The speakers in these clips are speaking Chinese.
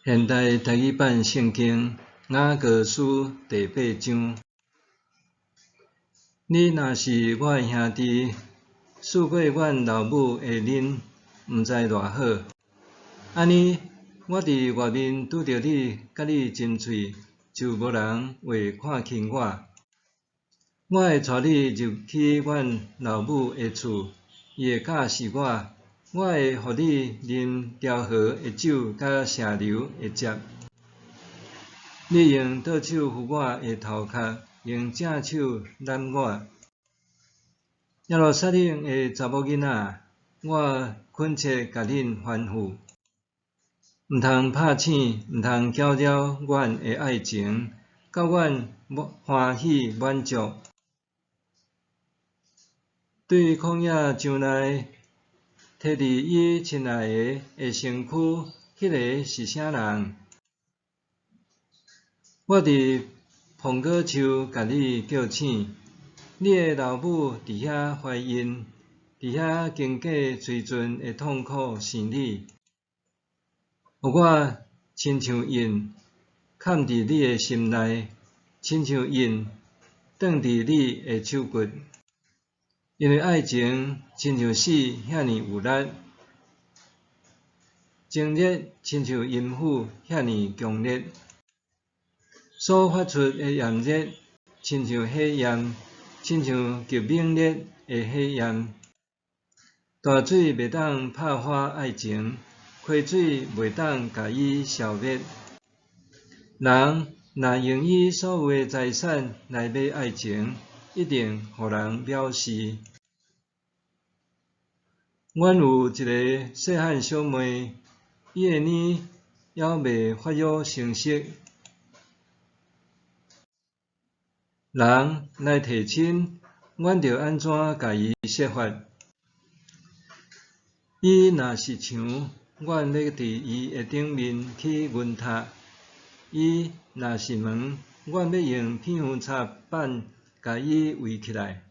现代台语版圣经雅各书第8章。你若是我的兄弟，输过阮老母的恁，毋知偌好。安尼，我伫外面拄着你，甲你亲喙，就无人会看轻我。我会带你入去阮老母的厝，伊会教示我。我会互你啉调和的酒，甲蛇流的汁。你用倒手扶我的头壳，用正手揽我。耶路撒冷的查某囡仔，我恳切甲恁吩咐，毋通拍醒，毋通搅扰阮的爱情，甲阮欢喜满足。对旷野墙内摕伫伊亲爱的身躯，迄个是啥人？我伫蓬果树甲你叫醒，你的老母伫遐怀孕，伫遐经过随阵的痛苦生你，互我亲像印，嵌伫你的心内，亲像印，放伫你的手骨。因为爱情亲像死遐尼有力，情热亲像阴火遐尼强烈，所发出的炎热亲像火焰，亲像极猛烈的火焰。大水袂当拍花爱情，溪水袂当甲伊消灭。人若用伊所有的财产来买爱情，一定互人藐视。阮有一个细汉小妹，伊的年还未发育成熟。人来提亲，阮着安怎甲伊说法？伊若是墙，阮要伫伊的顶面起云塔；伊若是门，阮要用片胡插板甲伊围起来。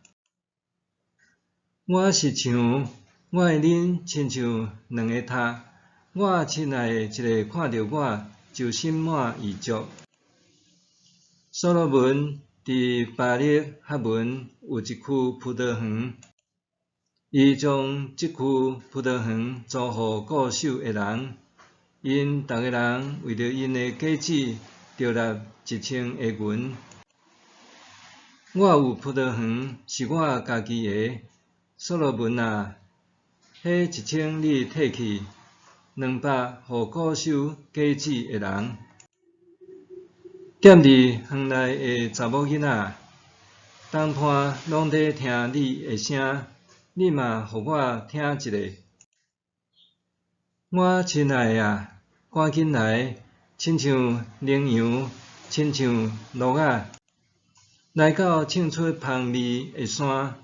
我是墙，我的恁亲像两个塔。我亲爱的一个看到我，就心满意足。所罗门伫巴力哈文有一区葡萄园，伊将即区葡萄园租互固守的人，因逐个人为着因的果子，着纳1000个银。我有葡萄园是我家己的，所罗门啊，迄1000你摕去，200互固守果子的人。踮伫园内的查某囡仔，当伴拢在听你的声，你嘛互我听一下。我亲爱的啊，赶紧来，亲像羚羊，亲像鹿仔，来到唱出香味的山。